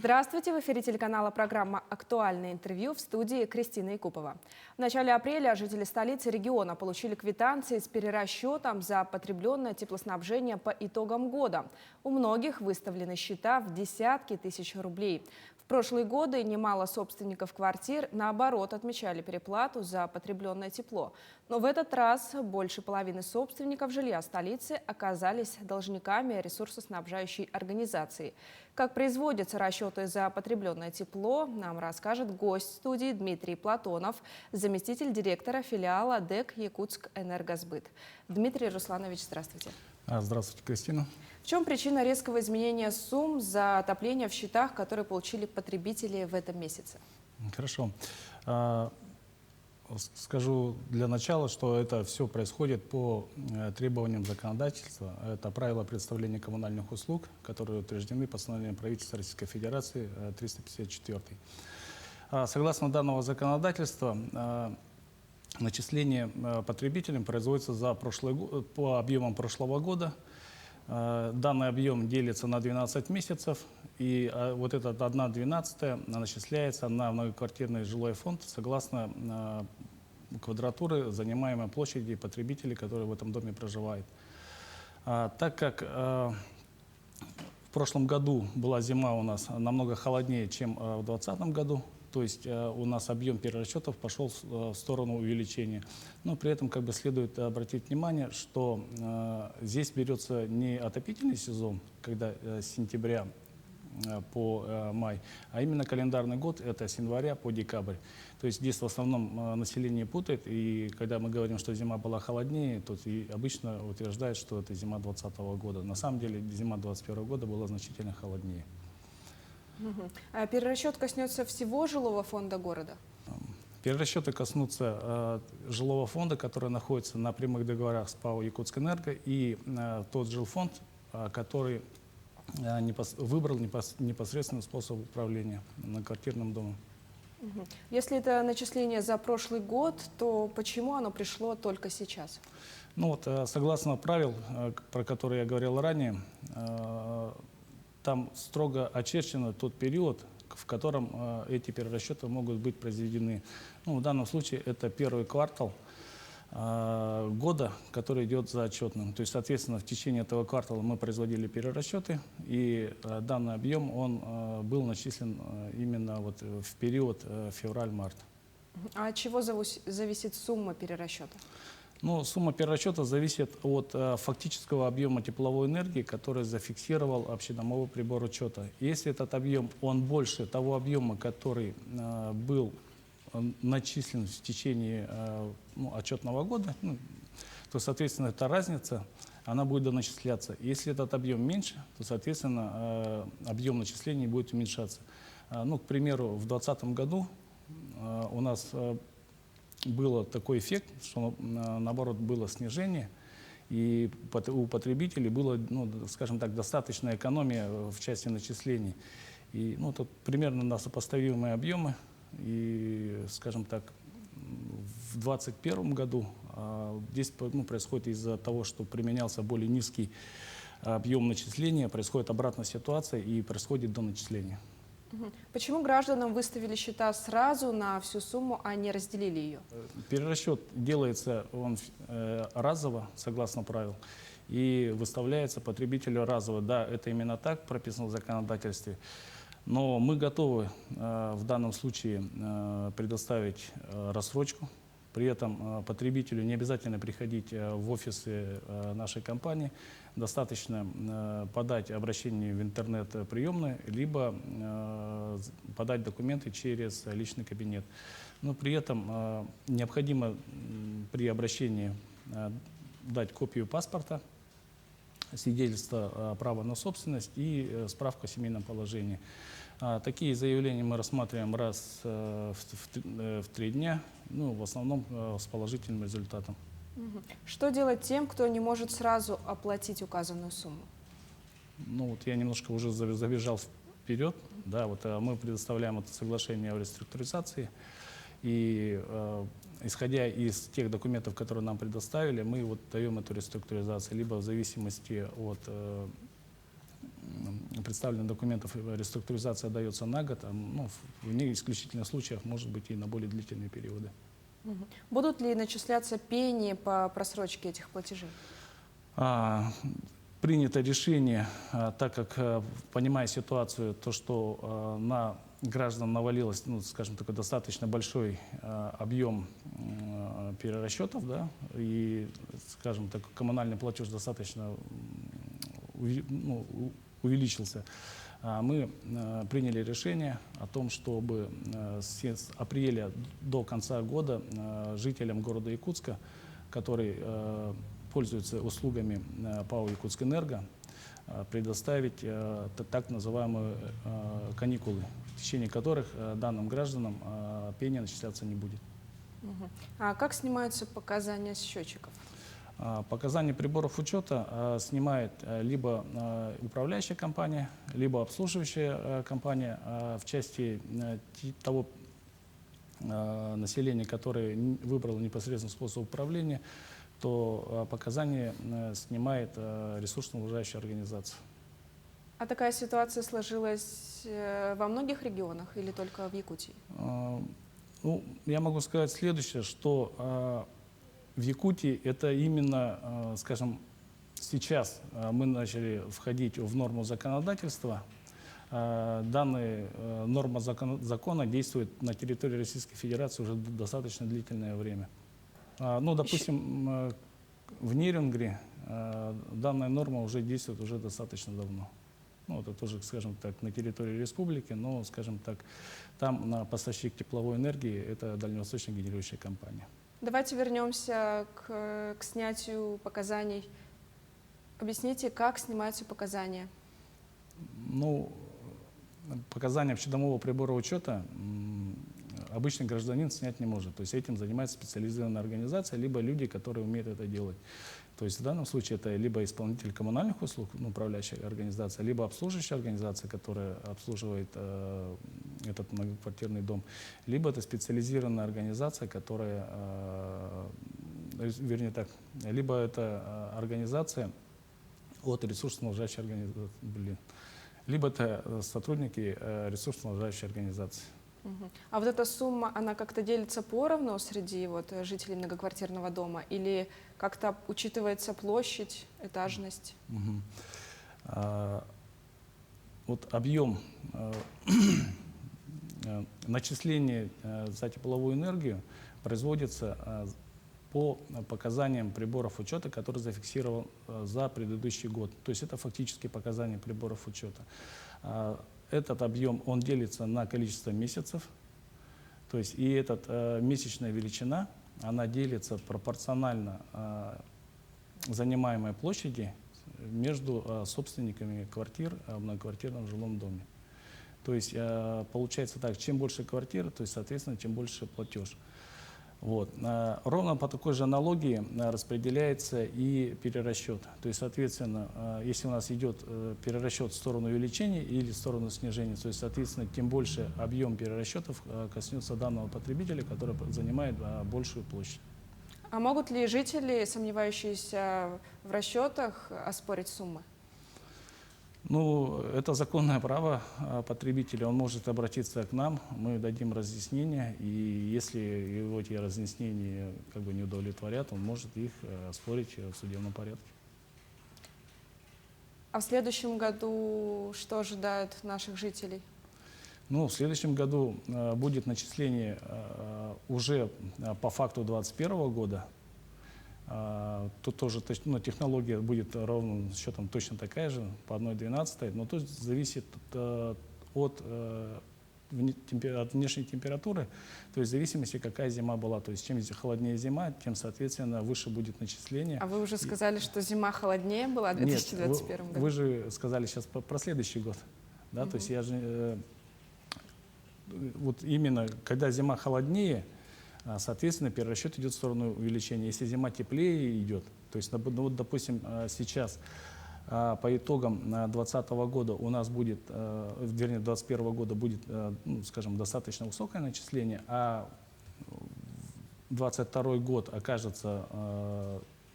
Здравствуйте! В эфире телеканала программа «Актуальное интервью», в студии Кристина Якупова. В начале апреля жители столицы региона получили квитанции с перерасчетом за потребленное теплоснабжение по итогам года. У многих выставлены счета в десятки тысяч рублей. В прошлые годы немало собственников квартир, наоборот, отмечали переплату за потребленное тепло. Но в этот раз больше половины собственников жилья столицы оказались должниками ресурсоснабжающей организации. Как производятся расчеты за потребленное тепло, нам расскажет гость студии Дмитрий Платонов, заместитель директора филиала ДЭК «Якутскэнергосбыт». Дмитрий Русланович, здравствуйте. Здравствуйте, Кристина. В чем причина резкого изменения сумм за отопление в счетах, которые получили потребители в этом месяце? Хорошо. Скажу для начала, что это все происходит по требованиям законодательства. Это правила предоставления коммунальных услуг, которые утверждены постановлением правительства Российской Федерации 354. Согласно данного законодательства, начисление потребителям производится за по объемам прошлого года. Данный объем делится на 12 месяцев, и вот эта 1/12 начисляется на многоквартирный жилой фонд согласно квадратуры занимаемой площади потребителей, которые в этом доме проживают. Так как в прошлом году была зима у нас намного холоднее, чем в 2020 году, то есть у нас объем перерасчетов пошел в сторону увеличения. Но при этом следует обратить внимание, что здесь берется не отопительный сезон, когда с сентября по май, а именно календарный год, это с января по декабрь. То есть здесь в основном население путает, и когда мы говорим, что зима была холоднее, то и обычно утверждают, что это зима 2020 года. На самом деле зима 2021 года была значительно холоднее. А перерасчет коснется всего жилого фонда города? Перерасчеты коснутся жилого фонда, который находится на прямых договорах с ПАО «Якутскэнерго», и тот жилфонд, который выбрал непосредственный способ управления многоквартирным домом. Если это начисление за прошлый год, то почему оно пришло только сейчас? Согласно правил, про которые я говорил ранее, там строго очерчен тот период, в котором эти перерасчеты могут быть произведены. В данном случае это первый квартал года, который идет за отчетным. То есть, соответственно, в течение этого квартала мы производили перерасчеты, и данный объем он был начислен именно в период февраль-март. А от чего зависит сумма перерасчета? Сумма перерасчета зависит от фактического объема тепловой энергии, который зафиксировал общедомовой прибор учета. Если этот объем, он больше того объема, который был начислен в течение отчетного года, то, соответственно, эта разница, она будет доначисляться. Если этот объем меньше, то, соответственно, объем начислений будет уменьшаться. К примеру, в 2020 году у нас был такой эффект, что, наоборот, было снижение, и у потребителей была, скажем так, достаточная экономия в части начислений. И тут примерно на сопоставимые объемы. И, скажем так, в 2021 году здесь происходит из-за того, что применялся более низкий объем начисления, происходит обратная ситуация и происходит доначисление. Почему гражданам выставили счета сразу на всю сумму, а не разделили ее? Перерасчет делается разово, согласно правил, и выставляется потребителю разово. Да, это именно так прописано в законодательстве. Но мы готовы в данном случае предоставить рассрочку. При этом потребителю не обязательно приходить в офисы нашей компании. Достаточно подать обращение в интернет-приемную, либо подать документы через личный кабинет. Но при этом необходимо при обращении дать копию паспорта, свидетельство права на собственность и справку о семейном положении. Такие заявления мы рассматриваем раз в 3 дня, в основном с положительным результатом. Что делать тем, кто не может сразу оплатить указанную сумму? Я немножко уже забежал вперед. Да, мы предоставляем это соглашение о реструктуризации. И исходя из тех документов, которые нам предоставили, мы даем эту реструктуризацию, либо в зависимости от представленных документов реструктуризация дается на год, ну, в неисключительных случаях может быть и на более длительные периоды. Будут ли начисляться пени по просрочке этих платежей? Принято решение, так как, понимая ситуацию, то, что на граждан навалилось, ну, скажем, такой достаточно большой объем перерасчетов, да, и, скажем так, коммунальный платеж достаточно увеличился, мы приняли решение о том, чтобы с апреля до конца года жителям города Якутска, которые пользуются услугами ПАО «Якутскэнерго», предоставить так называемые каникулы, в течение которых данным гражданам пения начисляться не будет. А как снимаются показания с счетчиков? Показания приборов учета снимает либо управляющая компания, либо обслуживающая компания. В части того населения, которое выбрало непосредственно способ управления, то показания снимает ресурсно-снабжающая организация. А такая ситуация сложилась во многих регионах или только в Якутии? Ну, я могу сказать следующее, что в Якутии это именно, скажем, сейчас мы начали входить в норму законодательства. Данная норма закона действует на территории Российской Федерации уже достаточно длительное время. Ну, допустим, в Нерюнгри данная норма уже действует уже достаточно давно. Ну, это тоже, скажем так, на территории республики, но, скажем так, там на поставщик тепловой энергии это дальневосточная генерирующая компания. Давайте вернемся к снятию показаний. Объясните, как снимаются показания? Ну, показания общедомового прибора учета обычный гражданин снять не может. То есть этим занимается специализированная организация, либо люди, которые умеют это делать. То есть в данном случае это либо исполнитель коммунальных услуг, ну, управляющая организация, либо обслуживающая организация, которая обслуживает этот многоквартирный дом, либо это специализированная организация, которая, вернее так, либо это организация от ресурсно-снабжающей организации, либо это сотрудники ресурсно-снабжающей организации. А вот эта сумма, она как-то делится поровну среди жителей многоквартирного дома или как-то учитывается площадь, этажность? Вот объем начисления за тепловую энергию производится по показаниям приборов учета, который зафиксирован за предыдущий год. То есть это фактически показания приборов учета. Этот объем, он делится на количество месяцев, то есть и эта месячная величина, она делится пропорционально занимаемой площади между собственниками квартир в многоквартирном жилом доме. То есть получается так, чем больше квартир, то есть, соответственно, тем больше платеж. Вот. Ровно по такой же аналогии распределяется и перерасчет. То есть, соответственно, если у нас идет перерасчет в сторону увеличения или в сторону снижения, то есть, соответственно, тем больше объем перерасчетов коснется данного потребителя, который занимает большую площадь. А могут ли жители, сомневающиеся в расчетах, оспорить суммы? Ну, это законное право потребителя, он может обратиться к нам, мы дадим разъяснения, и если его эти разъяснения не удовлетворят, он может их оспорить в судебном порядке. А в следующем году что ожидает наших жителей? Ну, в следующем году будет начисление уже по факту 2021 года. Тут тоже технология будет ровным счетом точно такая же, по 1,12, но тут зависит от внешней температуры, то есть в зависимости, какая зима была. То есть чем холоднее зима, тем, соответственно, выше будет начисление. А вы уже сказали, что зима холоднее была в 2021 году? Вы же сказали сейчас про следующий год. Да? То есть я же, вот именно когда зима холоднее, соответственно, перерасчет идет в сторону увеличения. Если зима теплее идет, то есть, ну, вот, допустим, сейчас по итогам 2020 года у нас будет, вернее, 2021 года будет, ну, скажем, достаточно высокое начисление, а 2022 год окажется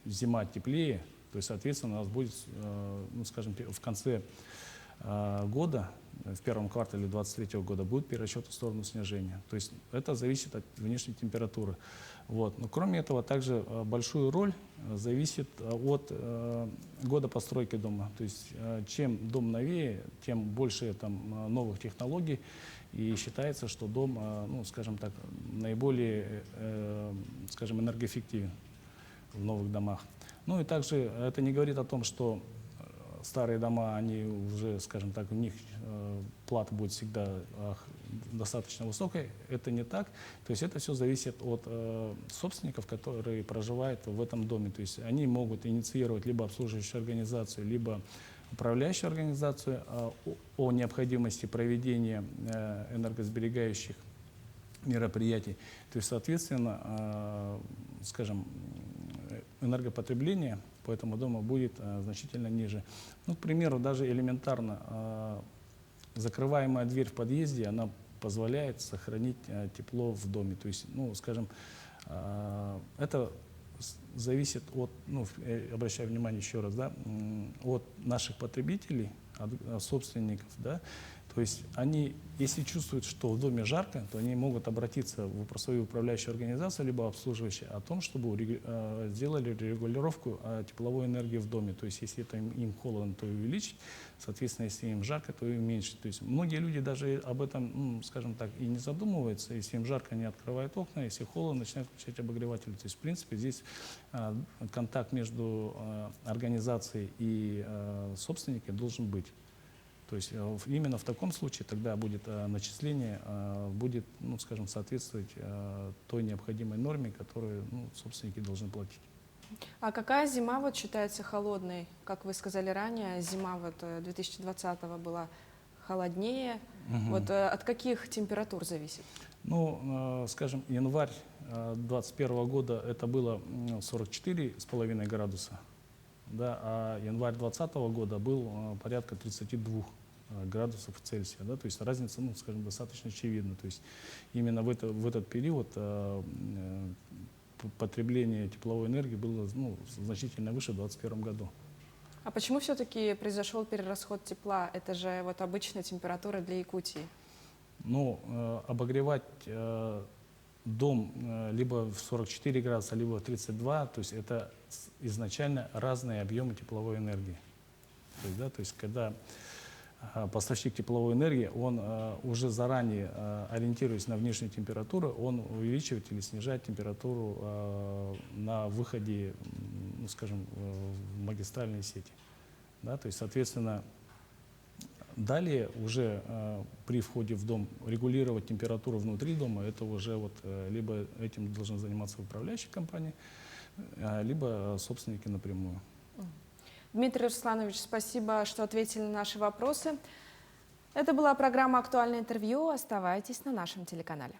зима теплее, то есть, соответственно, у нас будет, ну, скажем, в конце года, в первом квартале 2023 года, будет перерасчет в сторону снижения. То есть это зависит от внешней температуры. Вот. Но кроме этого, также большую роль зависит от года постройки дома. То есть чем дом новее, тем больше там новых технологий. И считается, что дом, ну, скажем так, наиболее, скажем, энергоэффективен в новых домах. Ну и также это не говорит о том, что старые дома, они уже, скажем так, у них плата будет всегда достаточно высокой. Это не так. То есть это все зависит от собственников, которые проживают в этом доме. То есть они могут инициировать либо обслуживающую организацию, либо управляющую организацию о необходимости проведения энергосберегающих мероприятий. То есть, соответственно, скажем, энергопотребление по этому дому будет значительно ниже. Ну, к примеру, даже элементарно закрываемая дверь в подъезде, она позволяет сохранить тепло в доме. То есть, ну, скажем, это зависит от, ну, обращаю внимание еще раз, да, от наших потребителей, от собственников, да. То есть они, если чувствуют, что в доме жарко, то они могут обратиться в свою управляющую организацию, либо обслуживающую, о том, чтобы сделали регулировку тепловой энергии в доме. То есть если это им холодно, то увеличить, соответственно, если им жарко, то и уменьшить. То есть многие люди даже об этом, ну, скажем так, и не задумываются. Если им жарко, они открывают окна, если холодно, начинают включать обогреватели. То есть, в принципе, здесь контакт между организацией и собственником должен быть. То есть именно в таком случае тогда будет начисление, будет, ну, скажем, соответствовать той необходимой норме, которую, ну, собственники должны платить. А какая зима вот считается холодной? Как вы сказали ранее, зима вот 2020-го была холоднее. Вот от каких температур зависит? Ну, скажем, январь 2021 года это было 44,5 градуса, да, а январь 2020 года был порядка 32 градусов Цельсия, да, то есть разница, ну, скажем, достаточно очевидна. То есть именно в этот период потребление тепловой энергии было, ну, значительно выше в 2021 году. А почему все-таки произошел перерасход тепла? Это же вот обычная температура для Якутии. Ну, обогревать дом либо в 44 градуса, либо в 32, то есть это изначально разные объемы тепловой энергии. То есть, да, то есть когда поставщик тепловой энергии, он уже заранее, ориентируясь на внешнюю температуру, он увеличивает или снижает температуру на выходе, ну, скажем, в магистральные сети. Да, то есть, соответственно, далее уже при входе в дом регулировать температуру внутри дома, это уже вот либо этим должна заниматься управляющая компания, либо собственники напрямую. Дмитрий Русланович, спасибо, что ответили на наши вопросы. Это была программа «Актуальное интервью». Оставайтесь на нашем телеканале.